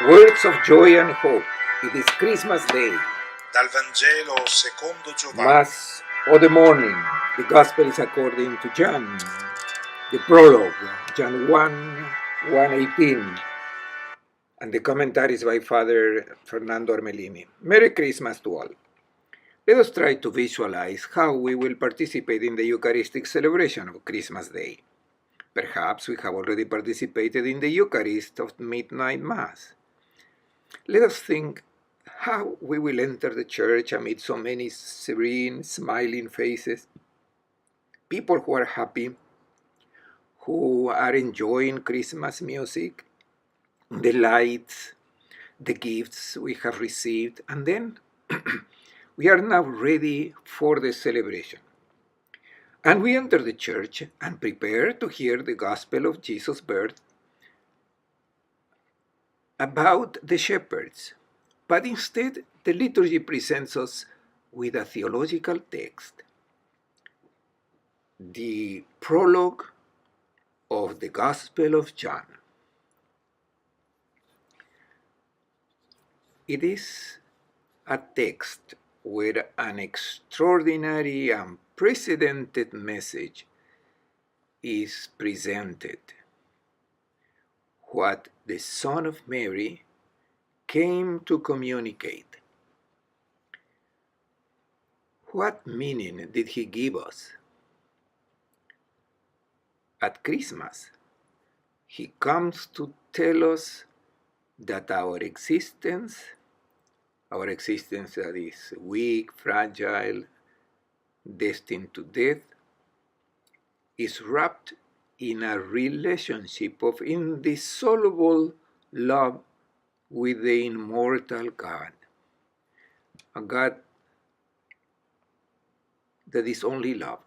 Words of joy and hope. It is Christmas Day. Dal Vangelo secondo Giovanni. Mass of the morning. The Gospel is according to John. The prologue, John 1, 1:18. And the commentaries by Father Fernando Armelini. Merry Christmas to all. Let us try to visualize how we will participate in the Eucharistic celebration of Christmas Day. Perhaps we have already participated in the Eucharist of Midnight Mass. Let us think how we will enter the church amid so many serene, smiling faces, people who are happy, who are enjoying Christmas music, the lights, the gifts we have received, and then we are now ready for the celebration. And we enter the church and prepare to hear the gospel of Jesus' birth about the shepherds. But instead, the liturgy presents us with a theological text, the prologue of the Gospel of John. It is a text where an extraordinary, unprecedented message is presented. What the Son of Mary came to communicate. What meaning did he give us? At Christmas, he comes to tell us that our existence that is weak, fragile, destined to death, is wrapped in a relationship of indissoluble love with the immortal God, a God that is only love.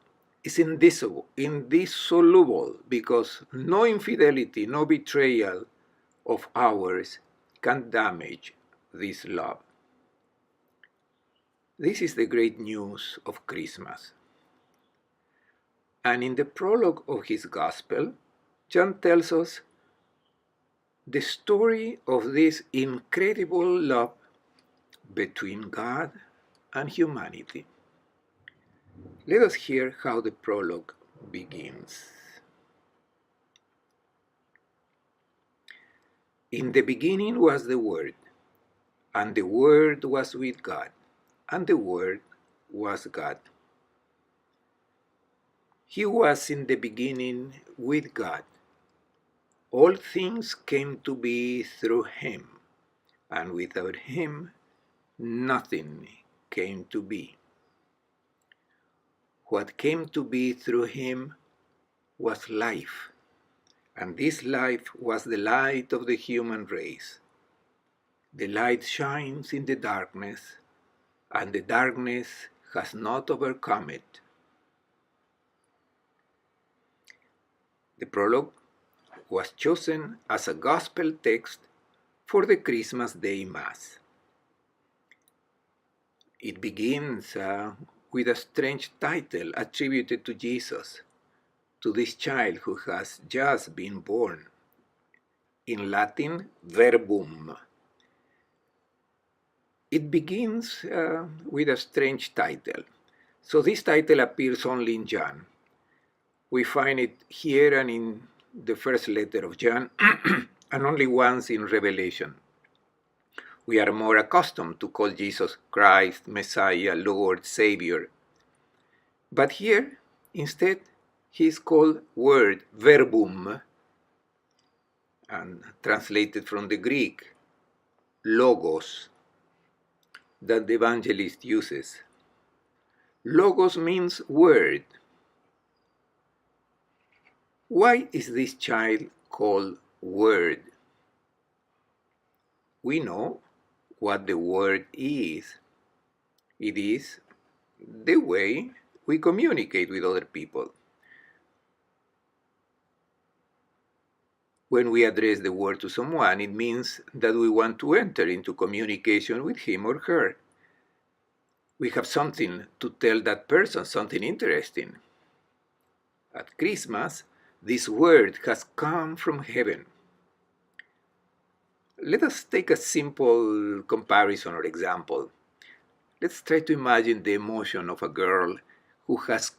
Is indissoluble because no infidelity, no betrayal of ours can damage this love. This is the great news of Christmas. And in the prologue of his gospel, John tells us the story of this incredible love between God and humanity. Let us hear how the prologue begins. In the beginning was the Word, and the Word was with God, and the Word was God. He was in the beginning with God. All things came to be through him, and without him nothing came to be. What came to be through him was life, and this life was the light of the human race. The light shines in the darkness, and the darkness has not overcome it. The prologue was chosen as a gospel text for the Christmas Day Mass. It begins with a strange title attributed to Jesus, to this child who has just been born. In Latin, verbum. It begins with a strange title. So this title appears only in John. We find it here and in the first letter of John, and only once in Revelation. We are more accustomed to call Jesus Christ, Messiah, Lord, Savior. But here, instead, he is called Word, verbum, and translated from the Greek, logos, that the evangelist uses. Logos means word. Why is this child called Word? We know what the Word is. It is the way we communicate with other people. When we address the word to someone, it means that we want to enter into communication with him or her. We have something to tell that person, something interesting. At Christmas, this word has come from heaven. Let us take a simple comparison or example. Let's try to imagine the emotion of a girl who has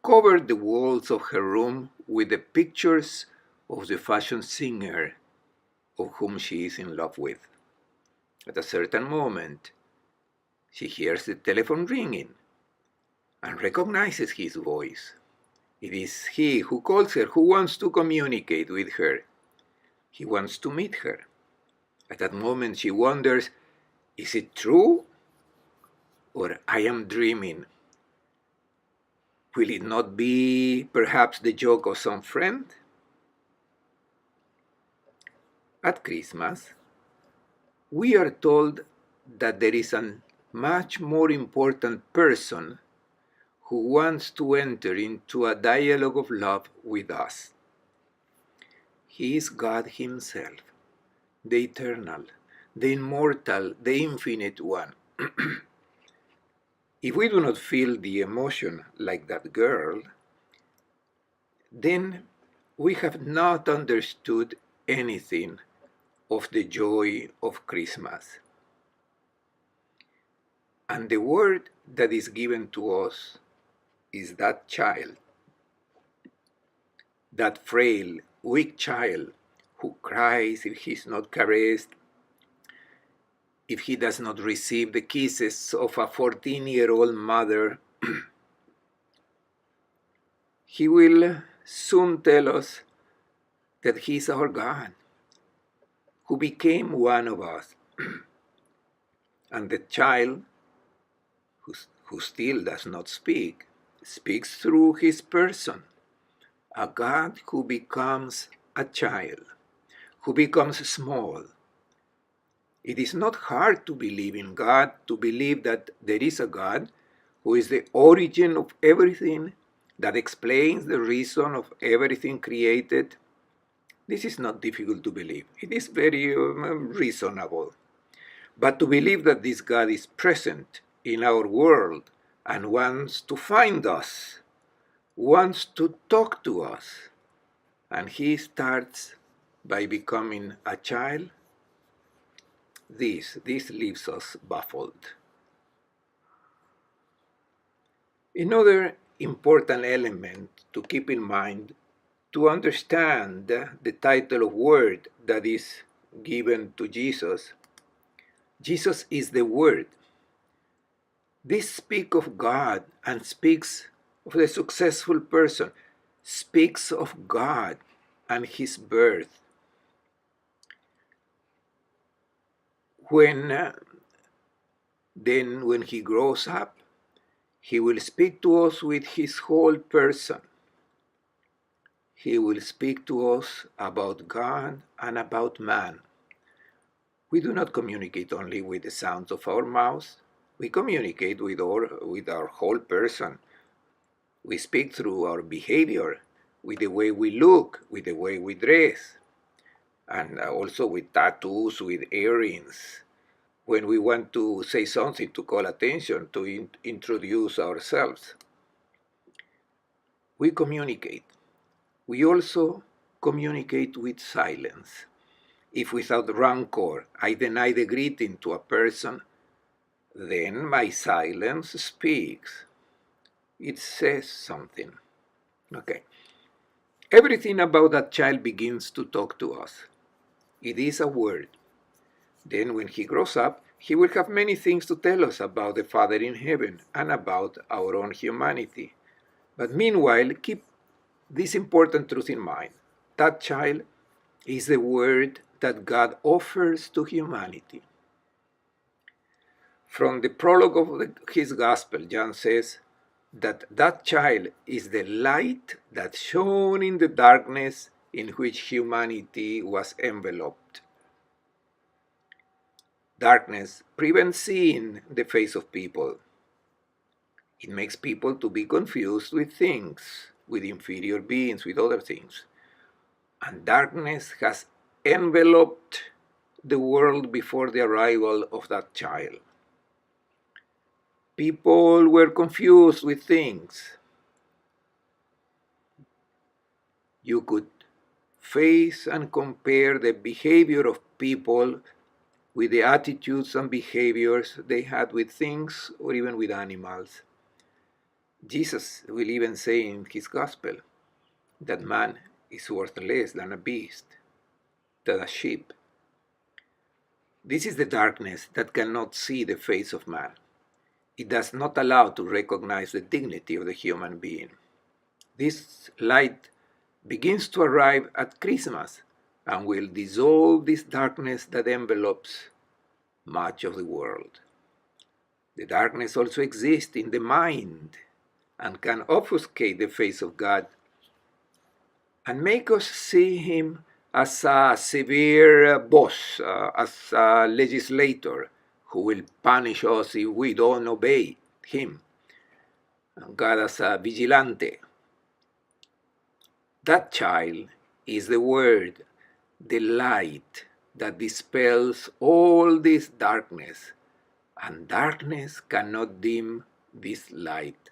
covered the walls of her room with the pictures of the fashion singer of whom she is in love with. At a certain moment, she hears the telephone ringing and recognizes his voice. It is he who calls her, who wants to communicate with her. He wants to meet her. At that moment, she wonders, is it true or I am dreaming? Will it not be perhaps the joke of some friend? At Christmas, we are told that there is a much more important person who wants to enter into a dialogue of love with us. He is God Himself, the eternal, the immortal, the infinite one. If we do not feel the emotion like that girl, then we have not understood anything of the joy of Christmas. And the word that is given to us is that child, that frail, weak child who cries if he is not caressed, if he does not receive the kisses of a 14-year-old mother. He will soon tell us that He is our God, who became one of us. And the child, who still does not speak, speaks through His person, a God who becomes a child, who becomes small. It is not hard to believe in God, to believe that there is a God who is the origin of everything, that explains the reason of everything created. This is not difficult to believe. It is very reasonable. But to believe that this God is present in our world and wants to find us, wants to talk to us, and He starts by becoming a child, this leaves us baffled. Another important element to keep in mind to understand the title of word that is given to Jesus. Jesus is the Word. This speaks of God and speaks of the successful person, speaks of God and His birth. When He grows up, He will speak to us with His whole person. He will speak to us about God and about man. We do not communicate only with the sounds of our mouths. We communicate with our whole person. We speak through our behavior, with the way we look, with the way we dress, and also with tattoos, with earrings. When we want to say something to call attention, to introduce ourselves, we communicate. We also communicate with silence. If without rancor I deny the greeting to a person, then my silence speaks. It says something. Okay. Everything about that child begins to talk to us. It is a word. Then when he grows up, he will have many things to tell us about the Father in heaven and about our own humanity. But meanwhile, keep this important truth in mind. That child is the word that God offers to humanity. From the prologue of his gospel, John says that child is the light that shone in the darkness in which humanity was enveloped. Darkness prevents seeing the face of people. It makes people to be confused with things, with inferior beings, with other things. And darkness has enveloped the world before the arrival of that child. People were confused with things. You could face and compare the behavior of people with the attitudes and behaviors they had with things or even with animals. Jesus will even say in his gospel that man is worth less than a beast, than a sheep. This is the darkness that cannot see the face of man. It does not allow to recognize the dignity of the human being. This light begins to arrive at Christmas and will dissolve this darkness that envelopes much of the world. The darkness also exists in the mind and can obfuscate the face of God and make us see him as a severe boss, as a legislator who will punish us if we don't obey him. And God as a vigilante. That child is the word, the light that dispels all this darkness, and darkness cannot dim this light.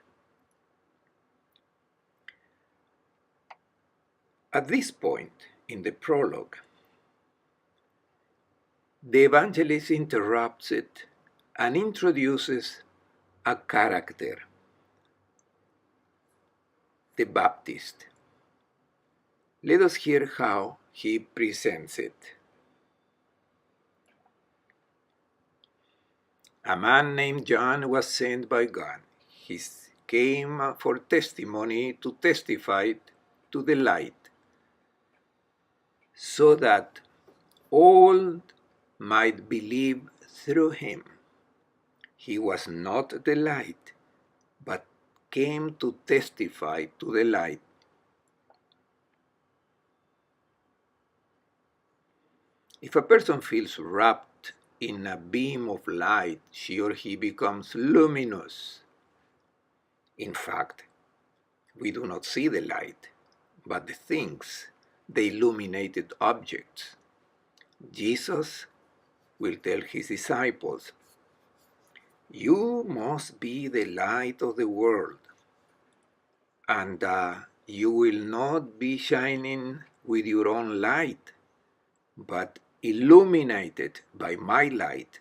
At this point in the prologue, the evangelist interrupts it and introduces a character, the Baptist. Let us hear how he presents it. A man named John was sent by God. He came for testimony to testify to the light, so that all might believe through him. He was not the light, but came to testify to the light. If a person feels wrapped in a beam of light, she or he becomes luminous. In fact, we do not see the light, but the things, the illuminated objects. Jesus will tell his disciples, "You must be the light of the world, and you will not be shining with your own light, but illuminated by my light.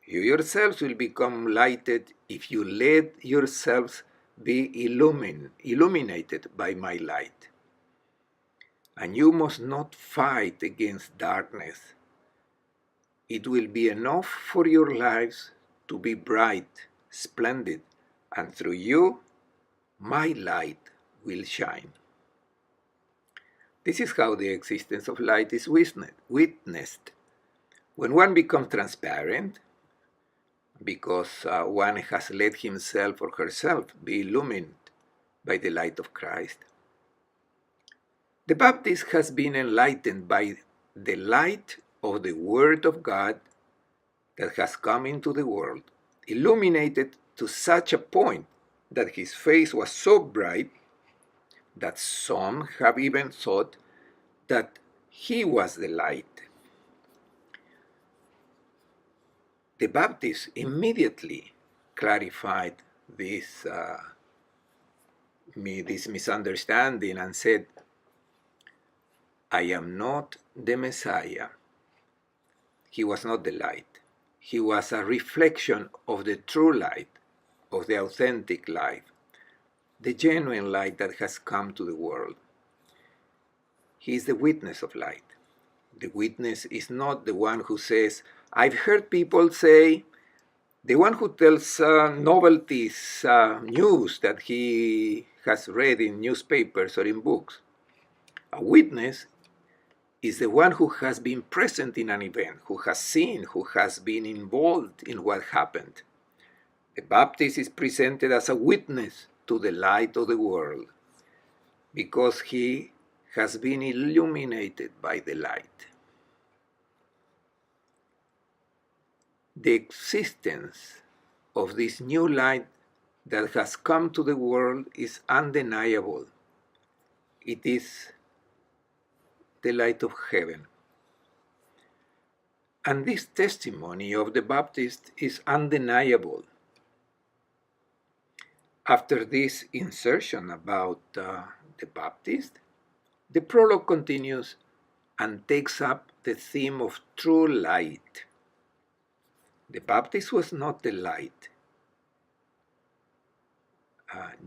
You yourselves will become lighted if you let yourselves be illuminated by my light. And you must not fight against darkness. It will be enough for your lives to be bright, splendid, and through you, my light will shine." This is how the existence of light is witnessed. When one becomes transparent, because one has let himself or herself be illumined by the light of Christ. The Baptist has been enlightened by the light of the Word of God that has come into the world, illuminated to such a point that his face was so bright that some have even thought that he was the light. The Baptist immediately clarified this misunderstanding and said, "I am not the Messiah." He was not the light. He was a reflection of the true light, of the authentic light, the genuine light that has come to the world. He is the witness of light. The witness is not the one who says, "I've heard people say," the one who tells novelties, news that he has read in newspapers or in books. A witness is the one who has been present in an event, who has seen, who has been involved in what happened. The Baptist is presented as a witness to the light of the world because he has been illuminated by the light. The existence of this new light that has come to the world is undeniable. It is the light of heaven. And this testimony of the Baptist is undeniable. After this insertion about the Baptist, The prologue continues and takes up the theme of true light. The Baptist was not the light.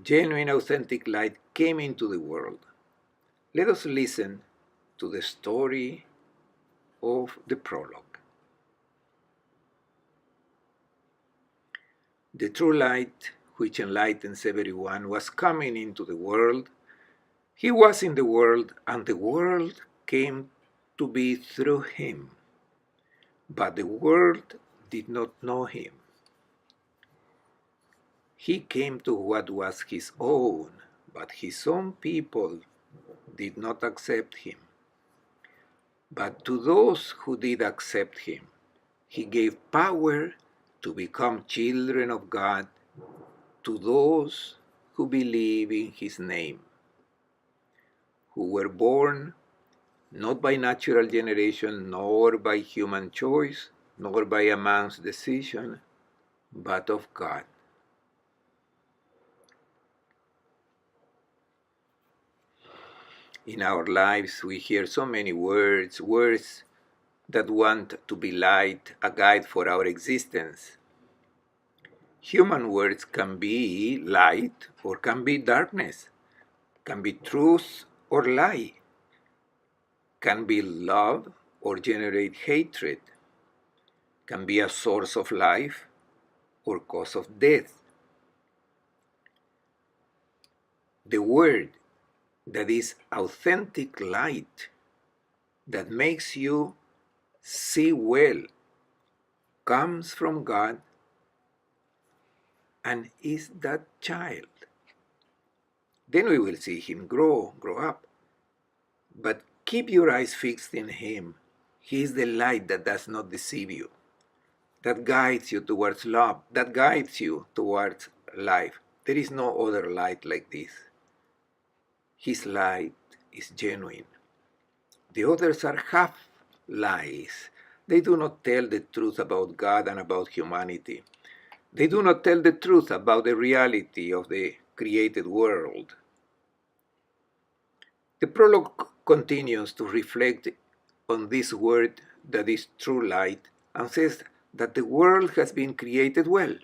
Genuine, authentic light came into the world. Let us listen to the story of the prologue. The true light, which enlightens everyone, was coming into the world. He was in the world, and the world came to be through him. But the world did not know him. He came to what was his own, but his own people did not accept him. But to those who did accept him, he gave power to become children of God, to those who believe in his name, who were born not by natural generation, nor by human choice, nor by a man's decision, but of God. In our lives, we hear so many words that want to be light, a guide for our existence. Human words can be light or can be darkness, can be truth or lie, can be love or generate hatred, can be a source of life or cause of death. The word that is authentic light, that makes you see well, comes from God and is that child. Then we will see him grow up. But keep your eyes fixed in him. He is the light that does not deceive you, that guides you towards love, that guides you towards life. There is no other light like this. His light is genuine. The others are half lies. They do not tell the truth about God and about humanity. They do not tell the truth about the reality of the created world. The prologue continues to reflect on this word that is true light and says that the world has been created well.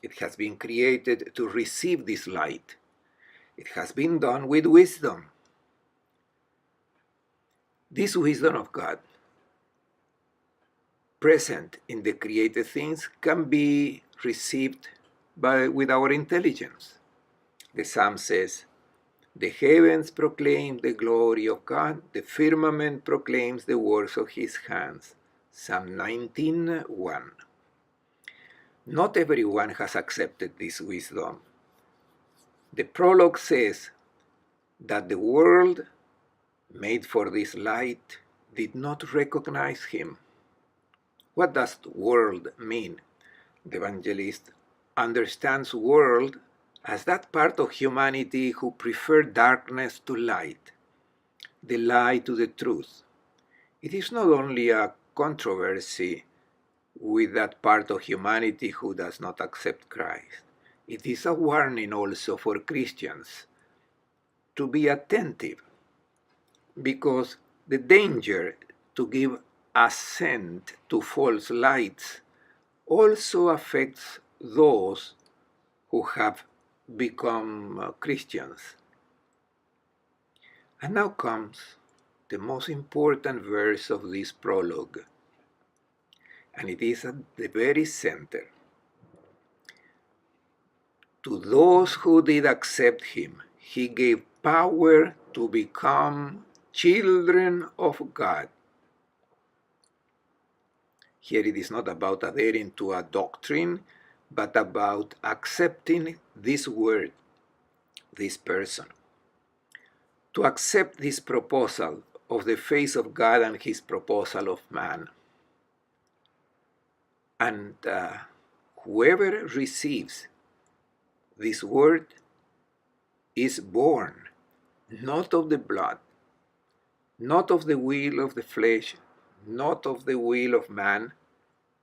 It has been created to receive this light. It has been done with wisdom. This wisdom of God, present in the created things, can be received with our intelligence. The Psalm says, "The heavens proclaim the glory of God, the firmament proclaims the works of his hands." Psalm 19:1. Not everyone has accepted this wisdom. The prologue says that the world made for this light did not recognize him. What does world mean? The evangelist understands world as that part of humanity who prefer darkness to light, the lie to the truth. It is not only a controversy with that part of humanity who does not accept Christ. It is a warning also for Christians to be attentive, because the danger to give assent to false lights also affects those who have become Christians. And now comes the most important verse of this prologue, and it is at the very center. To those who did accept him, he gave power to become children of God. Here it is not about adhering to a doctrine, but about accepting this word, this person. To accept this proposal of the face of God and his proposal of man. And whoever receives this word is born not of the blood, not of the will of the flesh, not of the will of man,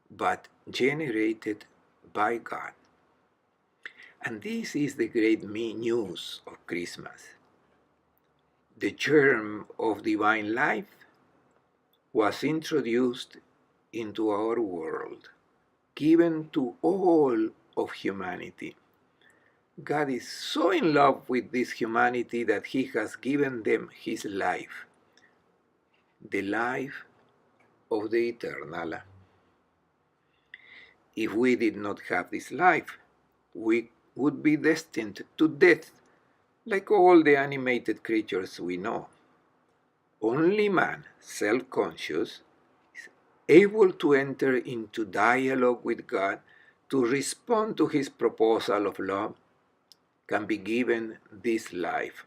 but generated by God. And this is the great news of Christmas. the germ of divine life was introduced into our world, given to all of humanity. God is so in love with this humanity that he has given them his life, the life of the eternal. If we did not have this life, we would be destined to death, like all the animated creatures we know. Only man, self-conscious, is able to enter into dialogue with God to respond to his proposal of love, can be given this life.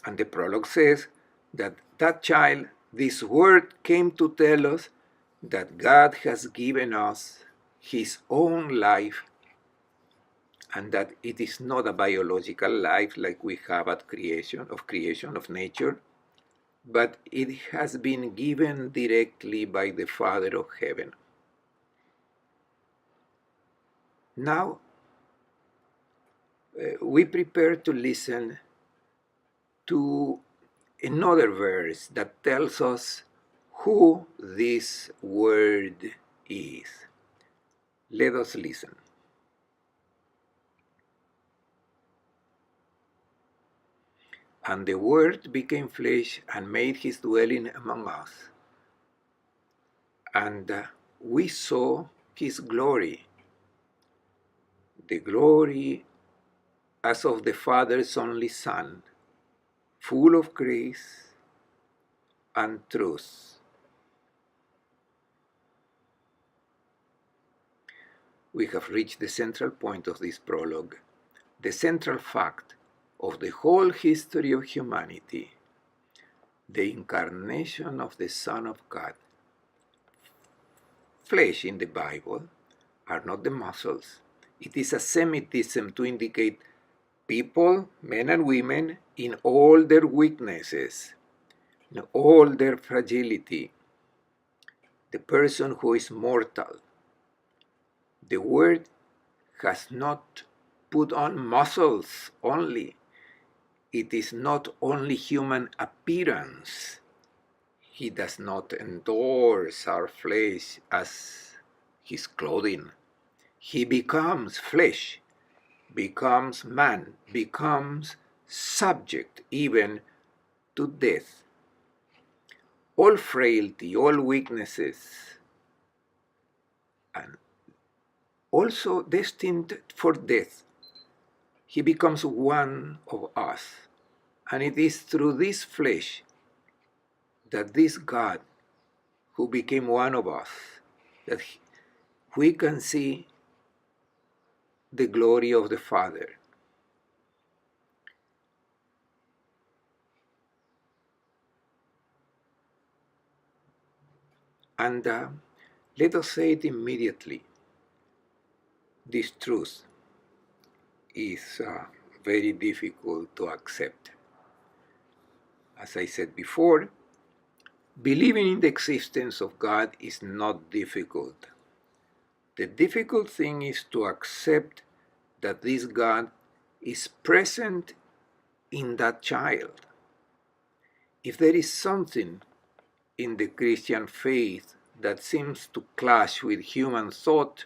And the prologue says that that child, this word came to tell us that God has given us his own life, and that it is not a biological life like we have at creation of nature, but it has been given directly by the Father of heaven. Now, we prepare to listen to another verse that tells us who this word is. Let us listen. And the Word became flesh and made his dwelling among us. And we saw his glory, the glory as of the Father's only Son, full of grace and truth. We have reached the central point of this prologue, the central fact of the whole history of humanity, the incarnation of the Son of God. Flesh in the Bible are not the muscles. It is a Semitism to indicate people, men and women, in all their weaknesses, in all their fragility. The person who is mortal. The Word has not put on muscles only. It is not only human appearance. He does not endorse our flesh as his clothing. He becomes flesh, becomes man, becomes subject even to death. All frailty, all weaknesses, and also destined for death. He becomes one of us. And it is through this flesh that this God who became one of us, that we can see the glory of the Father. And let us say it immediately. This truth is very difficult to accept. As I said before, believing in the existence of God is not difficult. The difficult thing is to accept that this God is present in that child. If there is something in the Christian faith that seems to clash with human thought,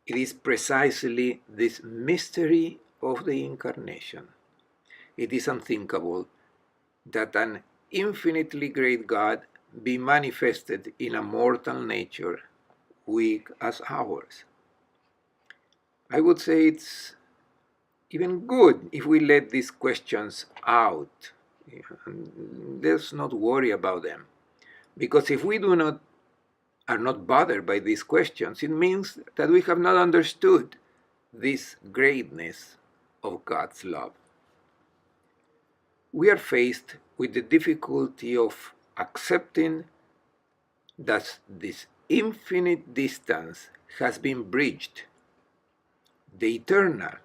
it is precisely this mystery of the Incarnation. It is unthinkable that an infinitely great God be manifested in a mortal nature, weak as ours. I would say it's even good if we let these questions out. Let's not worry about them. Because if we are not bothered by these questions, it means that we have not understood this greatness of God's love. We are faced with the difficulty of accepting that this infinite distance has been bridged. The eternal,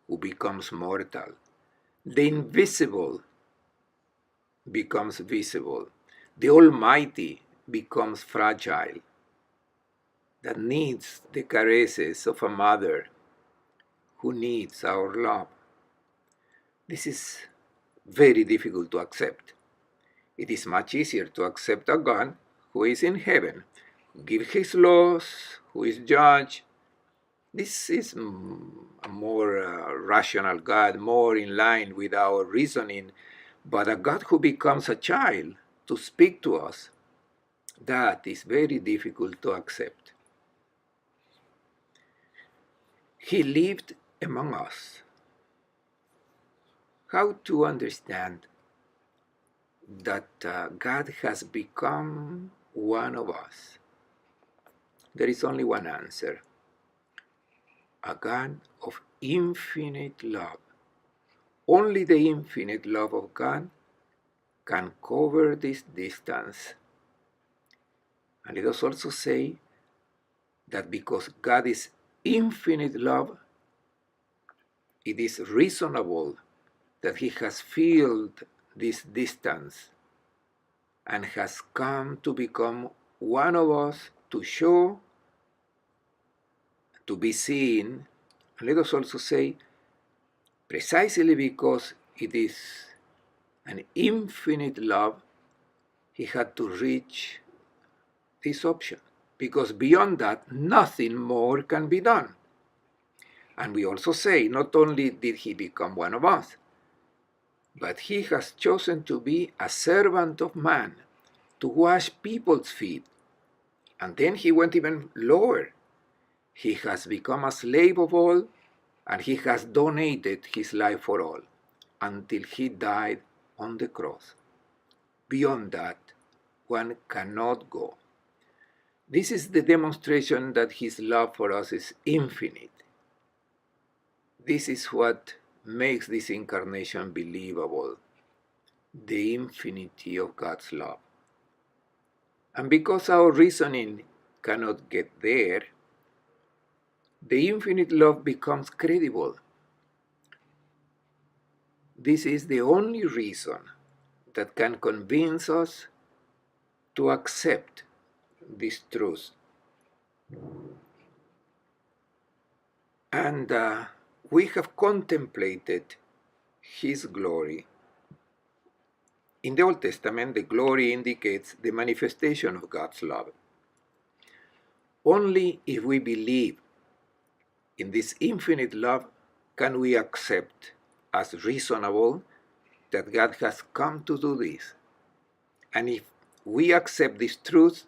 who becomes mortal, the invisible becomes visible, the Almighty becomes fragile, that needs the caresses of a mother who needs our love. This is very difficult to accept. It is much easier to accept a God who is in heaven, who gives his laws, who is judge. This is a more rational God, more in line with our reasoning. But a God who becomes a child to speak to us, that is very difficult to accept. He lived among us. How to understand that God has become one of us? There is only one answer: a God of infinite love. Only the infinite love of God can cover this distance. And let us also say that because God is infinite love, it is reasonable that he has filled this distance and has come to become one of us to show, to be seen. And let us also say, precisely because it is an infinite love, he had to reach this option, because beyond that, nothing more can be done. And we also say, not only did he become one of us, but he has chosen to be a servant of man, to wash people's feet. And then he went even lower. He has become a slave of all, and he has donated his life for all, until he died on the cross. Beyond that, one cannot go. This is the demonstration that his love for us is infinite. This is what makes this incarnation believable, the infinity of God's love. And because our reasoning cannot get there, the infinite love becomes credible. This is the only reason that can convince us to accept this truth. And we have contemplated his glory. In the Old Testament, the glory indicates the manifestation of God's love. Only if we believe in this infinite love can we accept as reasonable that God has come to do this. And if we accept this truth,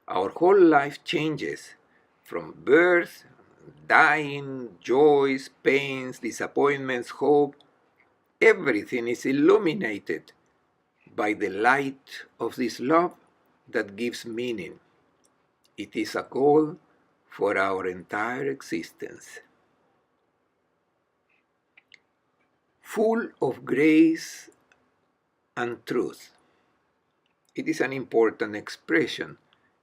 our whole life changes from birth, dying, joys, pains, disappointments, hope. Everything is illuminated by the light of this love that gives meaning. It is a goal for our entire existence. Full of grace and truth. It is an important expression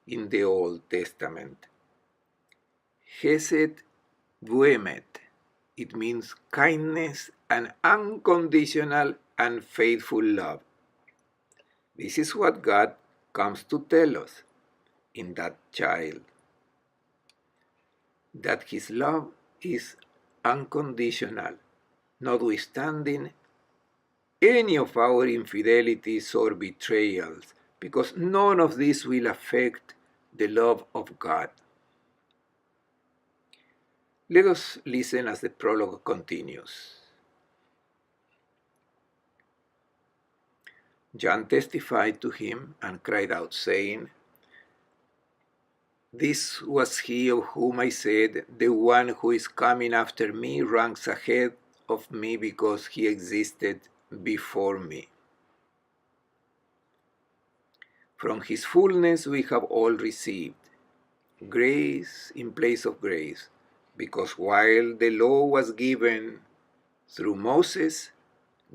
in the Old Testament. Hesed Buemet. It means kindness and unconditional and faithful love. This is what God comes to tell us in that child, that his love is unconditional, notwithstanding any of our infidelities or betrayals, because none of this will affect the love of God. Let us listen as the prologue continues. John testified to him and cried out, saying, "This was he of whom I said, the one who is coming after me ranks ahead of me because he existed before me." From his fullness we have all received grace in place of grace, because while the law was given through Moses,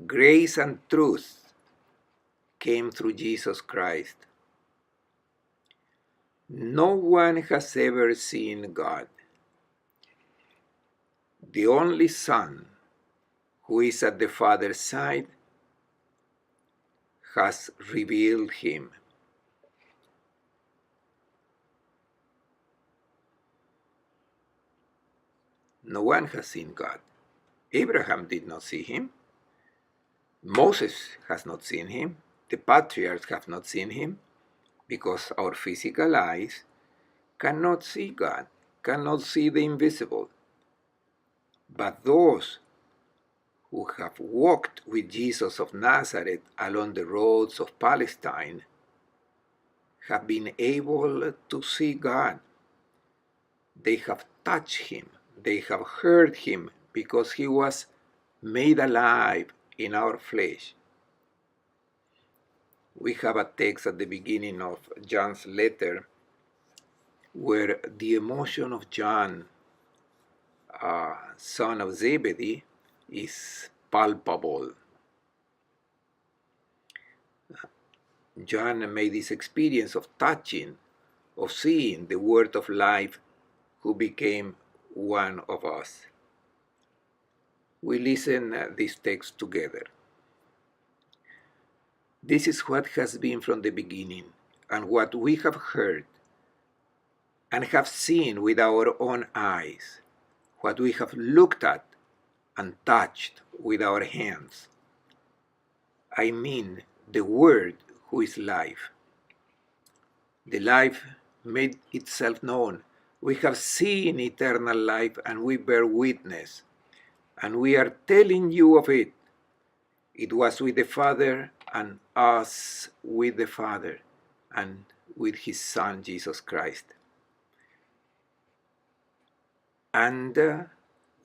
grace and truth came through Jesus Christ. No one has ever seen God. The only Son, who is at the Father's side, has revealed him. No one has seen God. Abraham did not see him. Moses has not seen him, the patriarchs have not seen him, because our physical eyes cannot see God, cannot see the invisible. But those who have walked with Jesus of Nazareth along the roads of Palestine have been able to see God. They have touched him, they have heard him, because he was made alive in our flesh. We have a text at the beginning of John's letter where the emotion of John, son of Zebedee, is palpable. John made this experience of touching, of seeing the Word of life who became one of us. We listen this text together. This is what has been from the beginning, and what we have heard and have seen with our own eyes, what we have looked at and touched with our hands. I mean the Word who is life. The life made itself known. We have seen eternal life and we bear witness, and we are telling you of it. It was with the Father and us with the Father and with his Son Jesus Christ. And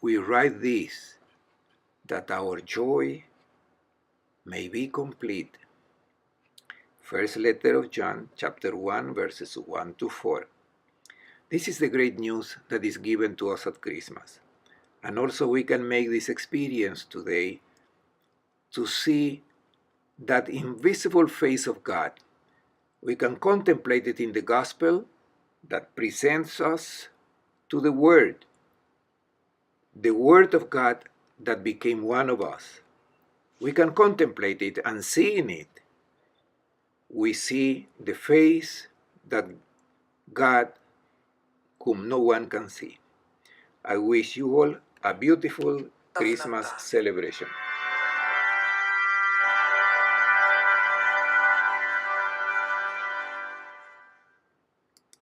we write this, that our joy may be complete. First letter of John, chapter 1, verses 1 to 4. This is the great news that is given to us at Christmas. And also we can make this experience today to see that invisible face of God. We can contemplate it in the gospel that presents us to the Word of God that became one of us. We can contemplate it, and seeing it, we see the face that God whom no one can see. I wish you all a beautiful Christmas celebration.